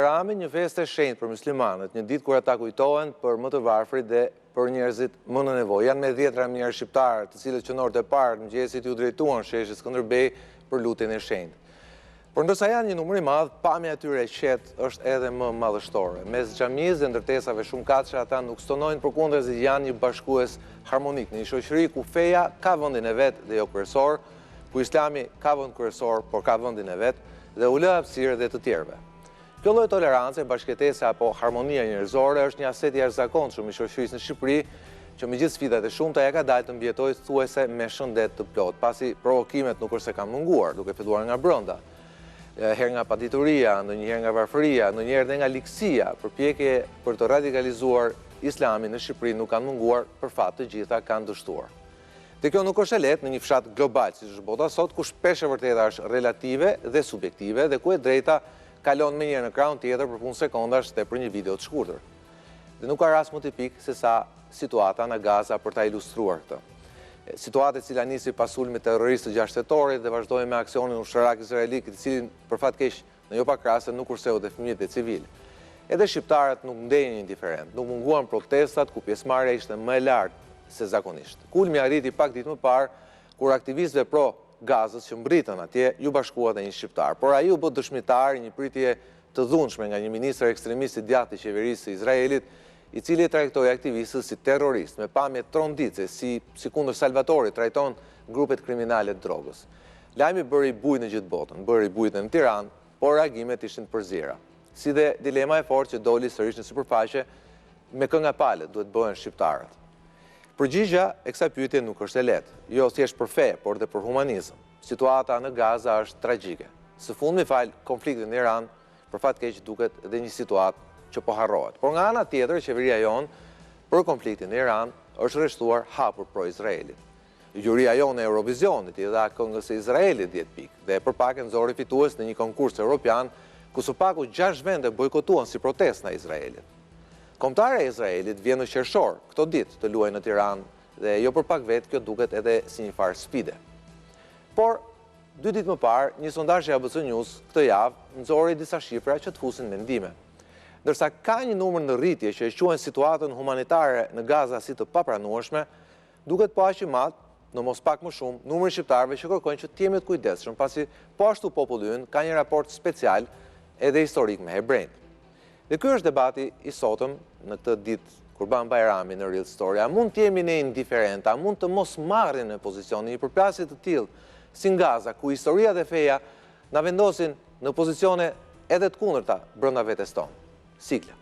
Rami një festë e shenjtë për muslimanët, një ditë kur ata kujtohen për më të varfrit dhe për njerëzit më në nevojë. Janë me 10 njerëz shqiptarë, të cilët qënorët e parë në mëngjesit u drejtuan sheshit Skënderbej për lutjen e shenjtë. Por ndërsa janë një numër i madh, pamja e tyre e qetë është edhe më madhështore. Mes xhamisë dhe ndërtesave shumë katëshe, ata nuk stonojnë, përkundërzi janë një bashkues harmonik në një shoqëri ku feja ka vendin e vet dhe jo kryesor, ku Islami ka vend kryesor, por ka vendin e vet dhe u lë hapësirë dhe të tjerëve. Kjo lloj tolerancë, bashkëtese apo harmonia njerëzore është një aset i jashtëzakonshëm i shoqërisë në Shqipëri, që me gjithë sfidat e shumta ja ka dalë të mbijetojë thuajse me shëndet të plot, pasi provokimet nuk është se kanë munguar, duke filluar nga brenda. Herë nga padituria, ndonjëherë nga varfëria, ndonjëherë edhe nga likësia, përpjekje për të radikalizuar Islamin në Shqipëri nuk kanë munguar, për fat të gjitha kanë dështuar. Dhe kjo nuk është e lehtë në një fshat global siç është bota sot, ku shpesh e vërteta është relative dhe subjektive dhe ku e drejta kalon me njërë në krahun tjetër për punë sekondash dhe për një video të shkurtër. Dhe nuk ka rast më tipik se sa situata në Gaza për ta ilustruar këtë. Situata e cila nisi pas sulmit terrorist të 6 tetorit dhe vazhdoi me aksionin ushtarak izraelik, i cili për fat keq në jo pak raste nuk kurseu dhe fëmijët e civilë. Edhe shqiptarët nuk ndenjën indiferent, nuk munguan protestat ku pjesëmarrja ishte më e lartë se zakonisht. Kulmi arriti pak ditë më parë kur aktivistëve pro Gazës që mbritën atje, ju bashkua dhe një shqiptar. Por ai u bë dëshmitar i një pritje të dhunshme nga një ministër ekstremist i djathtë i qeverisë së Izraelit, i cili e trajtoi aktivistët si terrorist, me pamje tronditse, si kundër Salvatori trajton grupet kriminale të drogës. Lajmi bëri bujë në gjithë botën, bëri bujë në Tiranë, por reagimet ishin të përzira. Si dhe dilema e fortë që doli sërish në sipërfaqe, me kënga pale duhet bëhen shqiptarët. Përgjigja e kësaj pyetje nuk është e lehtë, jo thjesht për fe, por dhe për humanizëm. Situata në Gaza është tragjike. Së fundmi fal konfliktin në Iran, për fat keq duket edhe një situatë që po harrohet. Por nga ana tjetër, qeveria jonë për konfliktin në Iran është rreshtuar hapur pro Izraelit. Juria jonë e Eurovisionit i dha këngës së Izraelit 10 pikë dhe përpakën nxori fitues në një konkurs evropian ku së paku 6 vende bojkotuan si protestë ndaj Izraelit. Kombëtarja e Izraelit vjen në qershor këto ditë të luajë në Tiranë dhe jo për pak vetë kjo duket edhe si një farë sfide. Por 2 ditë më parë, një sondazh i ABC News këtë javë nxori disa shifra që të fusin mendime. Ndërsa ka një numër në rritje që e quajnë situatën humanitare në Gaza si të papranueshme, duket po aq i madh, në mos pak më shumë, numri shqiptarëve që kërkojnë që të jemi të kujdesshëm, pasi po ashtu populli ynë ka një raport special edhe historik me hebrejt. Dhe ky është debati i sotëm në këtë ditë Kurban Bajrami në Real Story. A mund të jemi ne indiferent, a mund të mos marrin në pozicion një përplasje të tillë si në Gaza, ku historia dhe feja na vendosin në pozicione edhe të kundërta brenda vetes tonë. Sigla.